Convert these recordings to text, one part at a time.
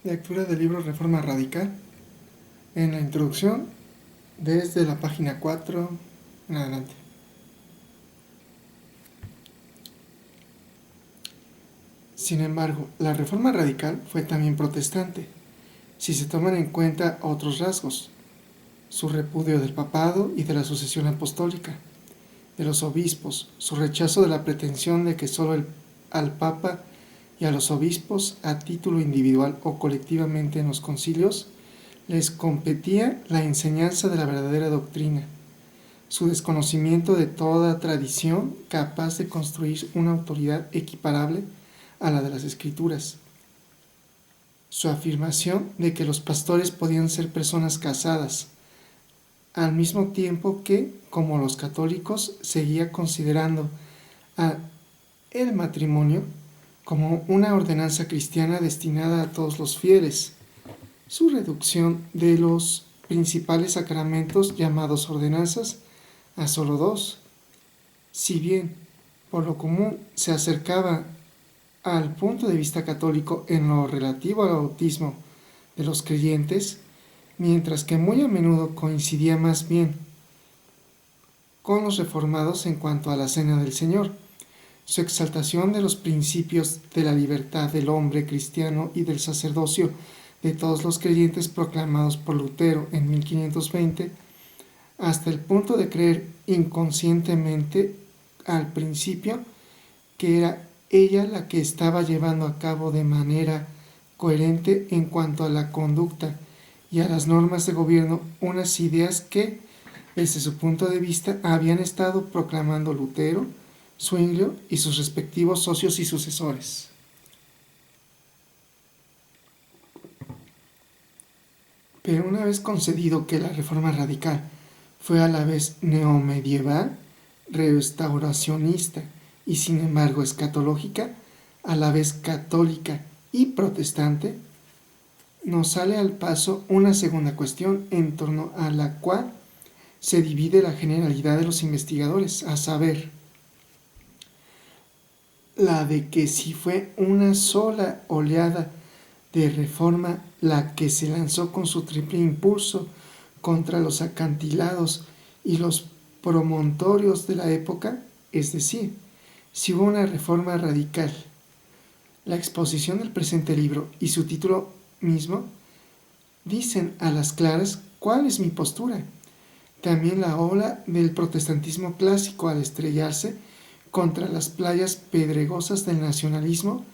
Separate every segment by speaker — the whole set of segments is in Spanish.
Speaker 1: Lectura del libro Reforma Radical. En la introducción, desde la página 4 en adelante. Sin embargo, la Reforma Radical fue también protestante, si se toman en cuenta otros rasgos: su repudio del papado y de la sucesión apostólica, de los obispos, su rechazo de la pretensión de que solo al Papa y a los obispos, a título individual o colectivamente en los concilios, les competía la enseñanza de la verdadera doctrina, su desconocimiento de toda tradición capaz de construir una autoridad equiparable a la de las Escrituras, su afirmación de que los pastores podían ser personas casadas, al mismo tiempo que, como los católicos, seguía considerando el matrimonio como una ordenanza cristiana destinada a todos los fieles, su reducción de los principales sacramentos llamados ordenanzas a solo dos. Si bien, por lo común, se acercaba al punto de vista católico en lo relativo al bautismo de los creyentes, mientras que muy a menudo coincidía más bien con los reformados en cuanto a la cena del Señor, su exaltación de los principios de la libertad del hombre cristiano y del sacerdocio de todos los creyentes proclamados por Lutero en 1520, hasta el punto de creer inconscientemente al principio que era ella la que estaba llevando a cabo de manera coherente en cuanto a la conducta y a las normas de gobierno unas ideas que, desde su punto de vista, habían estado proclamando Lutero, Zwinglio y sus respectivos socios y sucesores. Pero una vez concedido que la Reforma Radical fue a la vez neomedieval, restauracionista y sin embargo escatológica, a la vez católica y protestante, nos sale al paso una segunda cuestión en torno a la cual se divide la generalidad de los investigadores, a saber, la de que si fue una sola oleada de reforma la que se lanzó con su triple impulso contra los acantilados y los promontorios de la época, es decir, si hubo una reforma radical. La exposición del presente libro y su título mismo dicen a las claras cuál es mi postura. También la ola del protestantismo clásico, al estrellarse contra las playas pedregosas del nacionalismo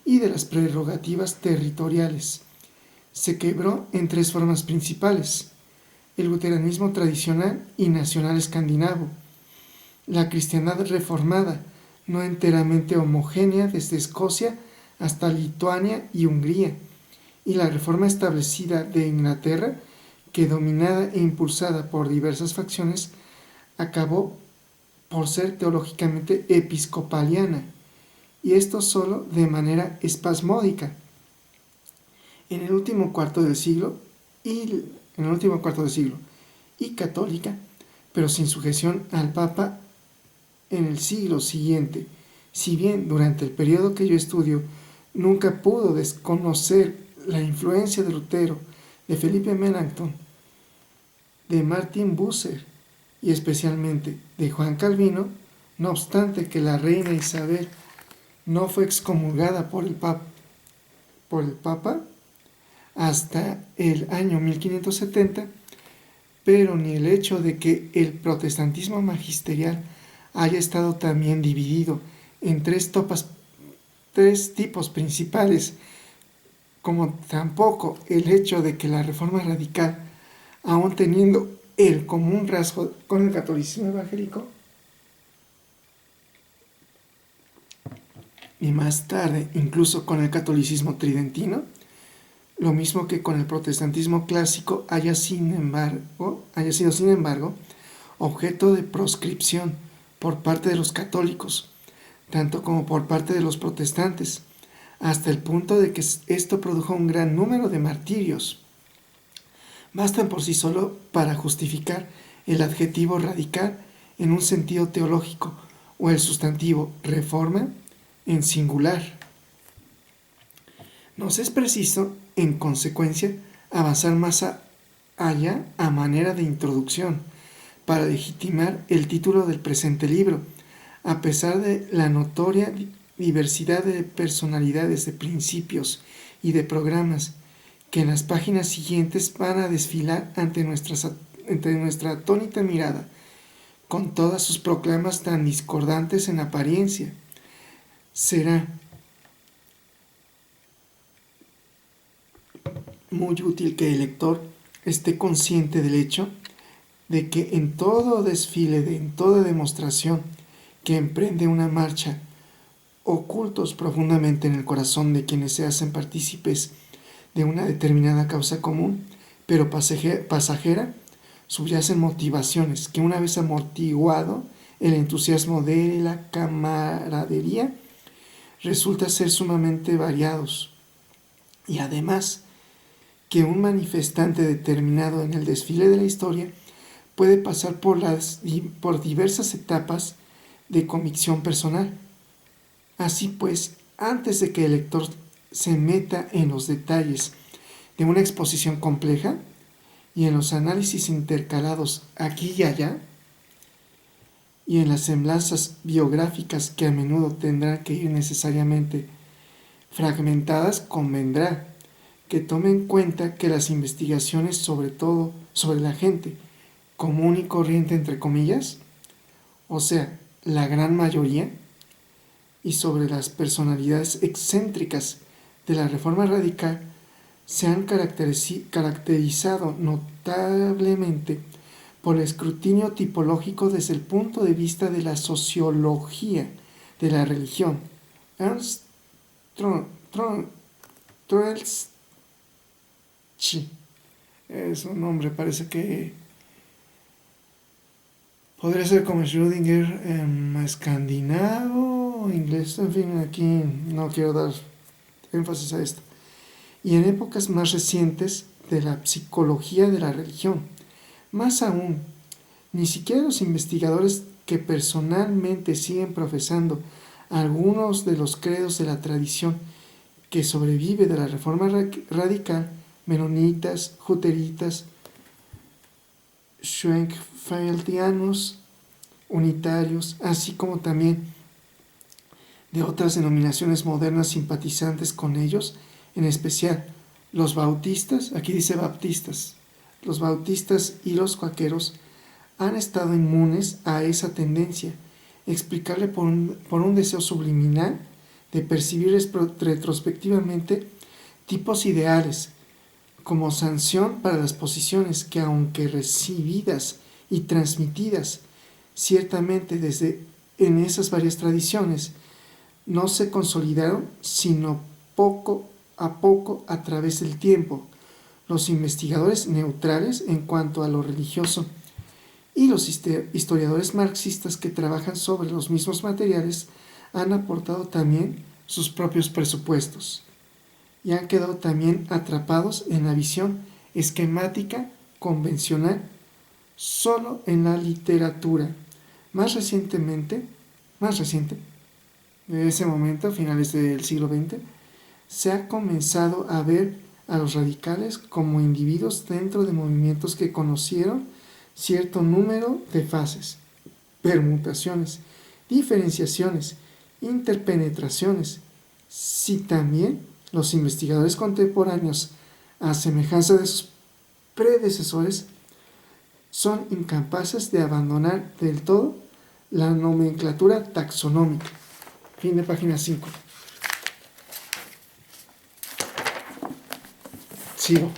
Speaker 1: y de las prerrogativas territoriales, se quebró en tres formas principales: el luteranismo tradicional y nacional escandinavo, la cristiandad reformada, no enteramente homogénea desde Escocia hasta Lituania y Hungría, y la reforma establecida de Inglaterra, que, dominada e impulsada por diversas facciones, acabó por ser teológicamente episcopaliana, y esto solo de manera espasmódica. En el último cuarto de siglo y católica, pero sin sujeción al Papa en el siglo siguiente. Si bien durante el periodo que yo estudio nunca pudo desconocer la influencia de Lutero, de Felipe Melanchthon, de Martin Bucer y especialmente de Juan Calvino, no obstante que la reina Isabel no fue excomulgada por el Papa hasta el año 1570, pero ni el hecho de que el protestantismo magisterial haya estado también dividido en tres tipos principales, como tampoco el hecho de que la Reforma Radical, aun teniendo el común rasgo con el catolicismo evangélico, y más tarde incluso con el catolicismo tridentino, lo mismo que con el protestantismo clásico, haya sido sin embargo objeto de proscripción por parte de los católicos, tanto como por parte de los protestantes, hasta el punto de que esto produjo un gran número de martirios. Bastan por sí solo para justificar el adjetivo radical en un sentido teológico o el sustantivo reforma en singular. Nos es preciso, en consecuencia, avanzar más allá a manera de introducción, para legitimar el título del presente libro, a pesar de la notoria diversidad de personalidades, de principios y de programas que en las páginas siguientes van a desfilar ante nuestra atónita mirada, con todas sus proclamas tan discordantes en apariencia. Será muy útil que el lector esté consciente del hecho de que en todo desfile, en toda demostración que emprende una marcha, ocultos profundamente en el corazón de quienes se hacen partícipes de una determinada causa común, pero pasajera, subyacen motivaciones que, una vez amortiguado el entusiasmo de la camaradería, resulta ser sumamente variados. Y además, que un manifestante determinado en el desfile de la historia puede pasar por diversas etapas de convicción personal. Así pues, antes de que el lector se meta en los detalles de una exposición compleja y en los análisis intercalados aquí y allá, y en las semblanzas biográficas que a menudo tendrán que ir necesariamente fragmentadas, convendrá que tome en cuenta que las investigaciones, sobre todo sobre la gente común y corriente, entre comillas, o sea, la gran mayoría, y sobre las personalidades excéntricas de la Reforma Radical, se han caracterizado notablemente por el escrutinio tipológico desde el punto de vista de la sociología de la religión. Ernst Troeltsch es un nombre, parece que podría ser como Schrödinger escandinavo, inglés, en fin, aquí no quiero dar énfasis a esto. Y en épocas más recientes de la psicología de la religión. Más aún, ni siquiera los investigadores que personalmente siguen profesando algunos de los credos de la tradición que sobrevive de la Reforma Radical, menonitas, juteritas, schwenkfeldianos, unitarios, así como también de otras denominaciones modernas simpatizantes con ellos, en especial los bautistas, aquí dice baptistas, los bautistas y los cuáqueros, han estado inmunes a esa tendencia, explicable por un deseo subliminal de percibir retrospectivamente tipos ideales como sanción para las posiciones que, aunque recibidas y transmitidas ciertamente desde en esas varias tradiciones, no se consolidaron sino poco a través del tiempo. Los investigadores neutrales en cuanto a lo religioso y los historiadores marxistas que trabajan sobre los mismos materiales han aportado también sus propios presupuestos y han quedado también atrapados en la visión esquemática convencional solo en la literatura. Más reciente, de ese momento, a finales del siglo XX, se ha comenzado a ver a los radicales como individuos dentro de movimientos que conocieron cierto número de fases, permutaciones, diferenciaciones, interpenetraciones. Si también los investigadores contemporáneos, a semejanza de sus predecesores, son incapaces de abandonar del todo la nomenclatura taxonómica. Fin de página 5. Sigo.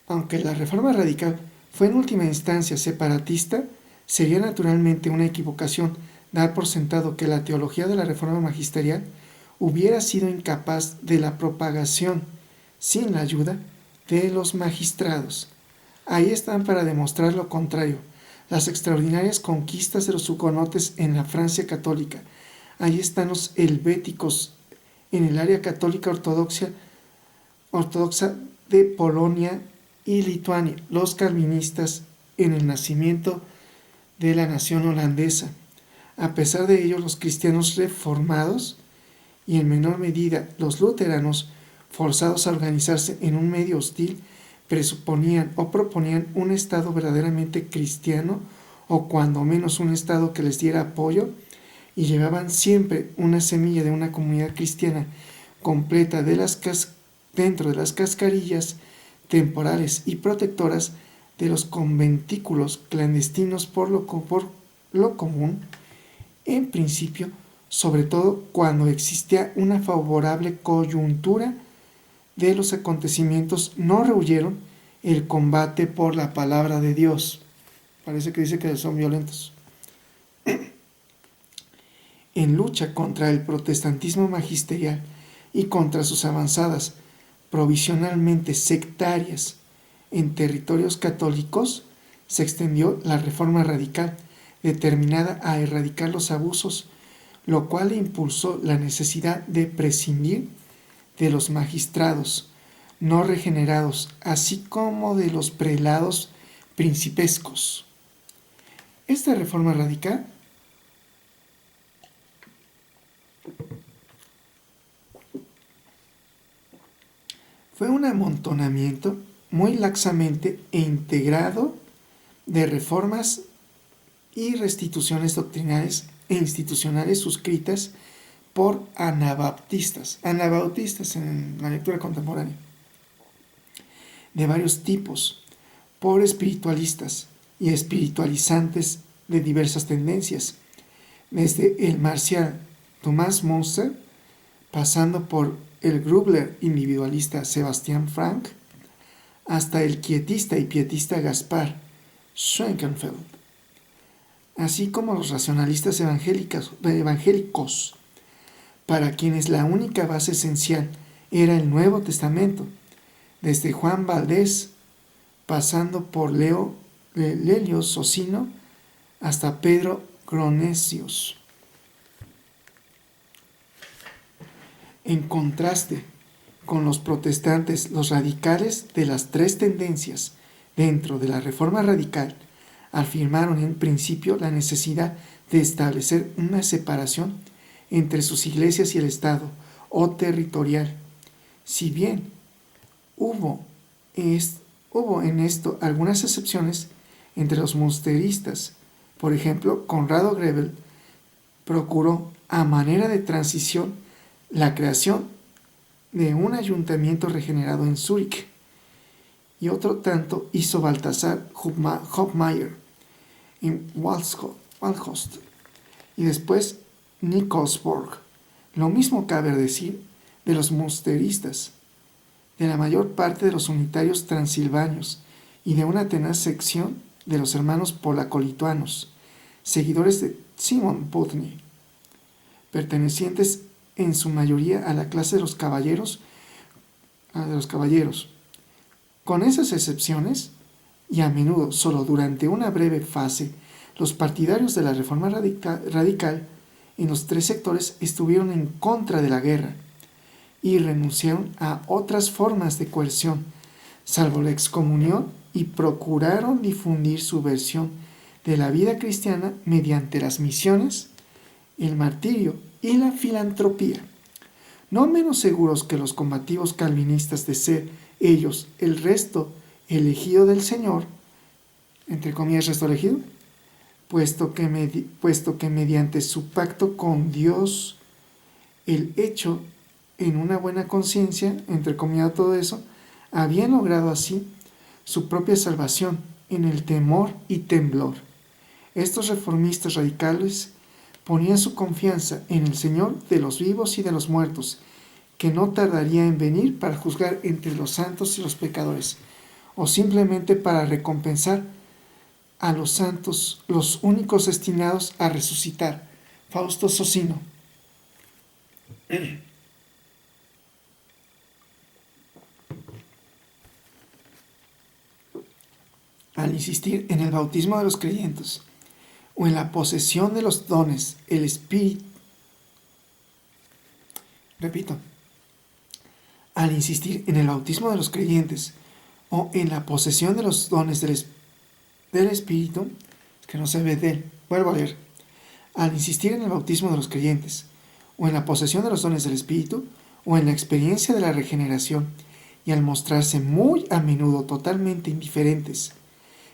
Speaker 1: Aunque la Reforma Radical fue en última instancia separatista, sería naturalmente una equivocación dar por sentado que la teología de la Reforma Magisterial hubiera sido incapaz de la propagación sin la ayuda de los magistrados. Ahí están para demostrar lo contrario, las extraordinarias conquistas de los hugonotes en la Francia católica. Ahí están los helvéticos en el área católica ortodoxa de Polonia y Lituania, los calvinistas en el nacimiento de la nación holandesa. A pesar de ello, los cristianos reformados y en menor medida los luteranos, forzados a organizarse en un medio hostil, presuponían o proponían un Estado verdaderamente cristiano, o cuando menos un Estado que les diera apoyo, y llevaban siempre una semilla de una comunidad cristiana completa dentro de las cascarillas temporales y protectoras de los conventículos clandestinos por lo común, en principio, sobre todo cuando existía una favorable coyuntura de los acontecimientos, no rehuyeron el combate por la palabra de Dios. Parece que dice que son violentos. En lucha contra el protestantismo magisterial y contra sus avanzadas provisionalmente sectarias en territorios católicos, se extendió la Reforma Radical, determinada a erradicar los abusos, lo cual impulsó la necesidad de prescindir de los magistrados no regenerados, así como de los prelados principescos. Esta Reforma Radical fue un amontonamiento muy laxamente e integrado de reformas y restituciones doctrinales e institucionales suscritas por anabautistas en la lectura contemporánea, de varios tipos, por espiritualistas y espiritualizantes de diversas tendencias, desde el marcial Thomas Munster, pasando por el Grubler individualista Sebastian Frank, hasta el quietista y pietista Gaspar Schwenkenfeld, así como los racionalistas evangélicos, para quienes la única base esencial era el Nuevo Testamento, desde Juan Valdés, pasando por Lelio Socino, hasta Pedro Gronesius. En contraste con los protestantes, los radicales de las tres tendencias dentro de la Reforma Radical afirmaron en principio la necesidad de establecer una separación entre sus iglesias y el Estado o territorial. Si bien hubo en esto algunas excepciones entre los munsteristas, por ejemplo, Conrado Grebel procuró, a manera de transición, la creación de un ayuntamiento regenerado en Zúrich, y otro tanto hizo Baltasar Hofmeier en Walhost y después Nikolsburg. Lo mismo cabe decir de los munsteristas, de la mayor parte de los unitarios transilvanios y de una tenaz sección de los hermanos polaco-lituanos, seguidores de Simon Putney, pertenecientes en su mayoría a la clase de los caballeros. Con esas excepciones, y a menudo solo durante una breve fase, los partidarios de la Reforma Radical en los tres sectores estuvieron en contra de la guerra y renunciaron a otras formas de coerción, salvo la excomunión, y procuraron difundir su versión de la vida cristiana mediante las misiones, el martirio y la filantropía. No menos seguros que los combativos calvinistas de ser ellos el resto elegido del Señor, entre comillas resto elegido, puesto que mediante su pacto con Dios, el hecho en una buena conciencia, entre comillas todo eso, habían logrado así su propia salvación en el temor y temblor. Estos reformistas radicales ponían su confianza en el Señor de los vivos y de los muertos, que no tardaría en venir para juzgar entre los santos y los pecadores, o simplemente para recompensar a los santos, los únicos destinados a resucitar. Fausto Socino. Al insistir en el bautismo de los creyentes o en la posesión de los dones, el Espíritu, al insistir en el bautismo de los creyentes o en la posesión de los dones del Espíritu, que no se ve de él, vuelvo a leer, al insistir en el bautismo de los creyentes o en la posesión de los dones del Espíritu, o en la experiencia de la regeneración, y al mostrarse muy a menudo totalmente indiferentes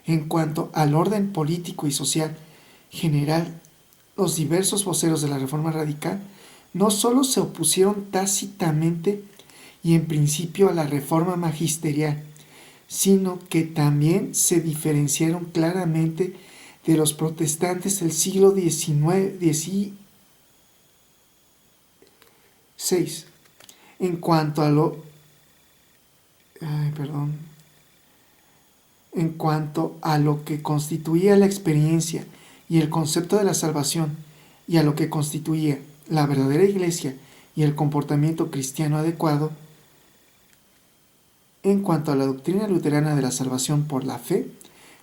Speaker 1: en cuanto al orden político y social general, los diversos voceros de la Reforma Radical no sólo se opusieron tácitamente y en principio a la Reforma Magisterial, sino que también se diferenciaron claramente de los protestantes del siglo XVI en cuanto a lo en cuanto a lo que constituía la experiencia y el concepto de la salvación, y a lo que constituía la verdadera iglesia y el comportamiento cristiano adecuado. En cuanto a la doctrina luterana de la salvación por la fe,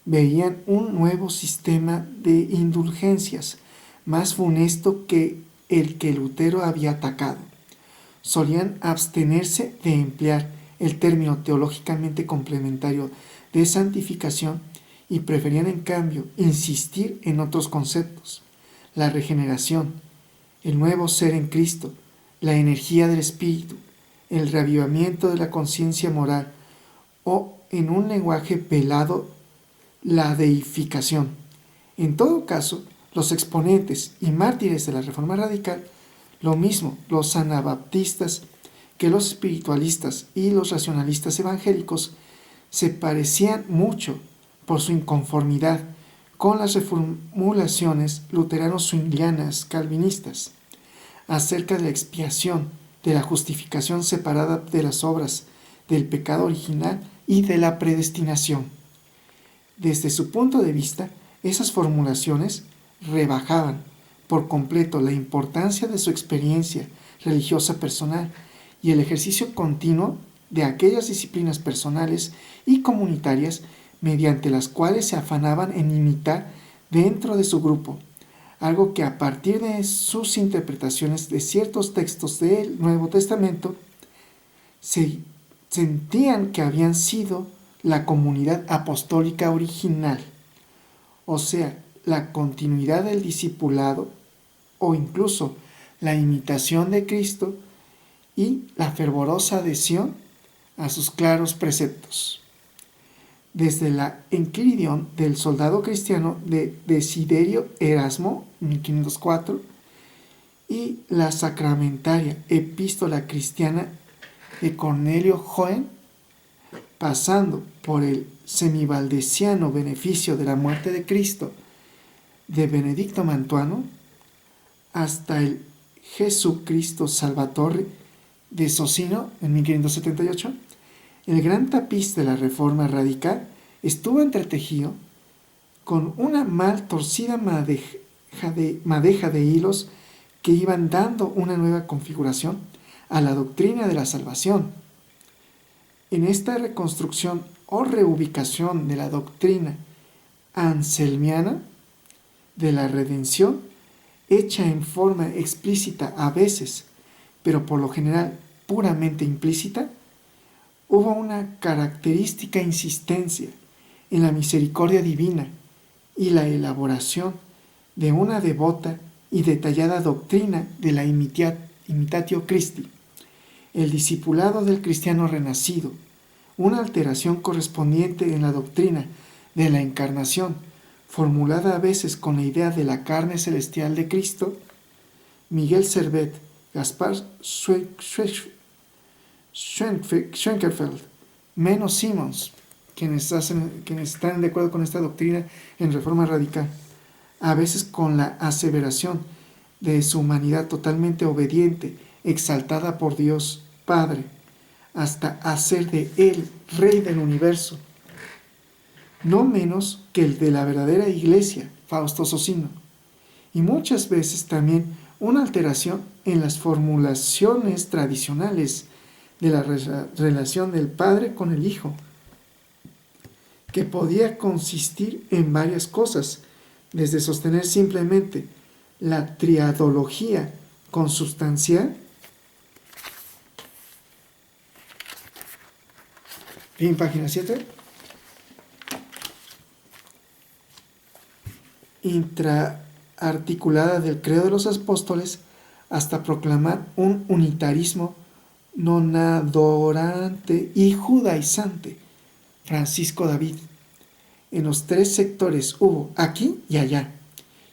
Speaker 1: veían un nuevo sistema de indulgencias, más funesto que el que Lutero había atacado. Solían abstenerse de emplear el término teológicamente complementario de santificación y preferían en cambio insistir en otros conceptos: la regeneración, el nuevo ser en Cristo, la energía del Espíritu, el reavivamiento de la conciencia moral, o en un lenguaje velado, la deificación. En todo caso, los exponentes y mártires de la Reforma Radical, lo mismo los anabaptistas que los espiritualistas y los racionalistas evangélicos, se parecían mucho por su inconformidad con las reformulaciones luteranos-zwinglianas calvinistas acerca de la expiación, de la justificación separada de las obras, del pecado original y de la predestinación. Desde su punto de vista, esas formulaciones rebajaban por completo la importancia de su experiencia religiosa personal y el ejercicio continuo de aquellas disciplinas personales y comunitarias mediante las cuales se afanaban en imitar dentro de su grupo, algo que a partir de sus interpretaciones de ciertos textos del Nuevo Testamento se sentían que habían sido la comunidad apostólica original, o sea, la continuidad del discipulado o incluso la imitación de Cristo y la fervorosa adhesión a sus claros preceptos. Desde la Enquiridión del soldado cristiano de Desiderio Erasmo, 1504, y la sacramentaria Epístola cristiana de Cornelio Joen, pasando por el semivaldesiano Beneficio de la muerte de Cristo de Benedicto Mantuano, hasta el Jesucristo Salvatore de Socino en 1578, el gran tapiz de la Reforma Radical estuvo entretejido con una mal torcida madeja de hilos que iban dando una nueva configuración a la doctrina de la salvación. En esta reconstrucción o reubicación de la doctrina anselmiana de la redención, hecha en forma explícita a veces, pero por lo general puramente implícita, hubo una característica insistencia en la misericordia divina y la elaboración de una devota y detallada doctrina de la imitatio Christi, el discipulado del cristiano renacido, una alteración correspondiente en la doctrina de la encarnación, formulada a veces con la idea de la carne celestial de Cristo. Miguel Servet, Gaspar Schwenkerfeld, Menno Simons, quienes están de acuerdo con esta doctrina en Reforma Radical, a veces con la aseveración de su humanidad totalmente obediente, exaltada por Dios Padre, hasta hacer de Él Rey del universo, no menos que el de la verdadera Iglesia, Fausto Socino, y muchas veces también una alteración en las formulaciones tradicionales de la relación del Padre con el Hijo, que podía consistir en varias cosas, desde sostener simplemente la triadología consubstancial, en página 7, intraarticulada del credo de los apóstoles, hasta proclamar un unitarismo nonadorante y judaizante. Francisco David. En los tres sectores hubo, aquí y allá,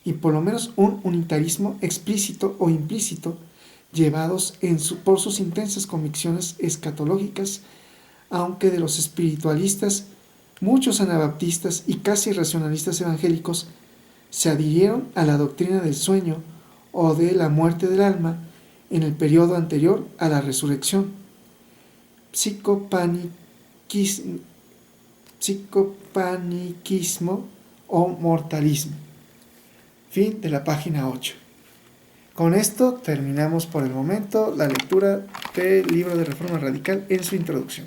Speaker 1: y por lo menos un unitarismo explícito o implícito, llevados por sus intensas convicciones escatológicas, aunque de los espiritualistas, muchos anabaptistas y casi racionalistas evangélicos se adhirieron a la doctrina del sueño o de la muerte del alma en el periodo anterior a la resurrección. Psicopaniquismo o mortalismo. Fin de la página 8. Con esto terminamos por el momento la lectura del libro de Reforma Radical en su introducción.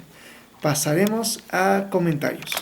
Speaker 1: Pasaremos a comentarios.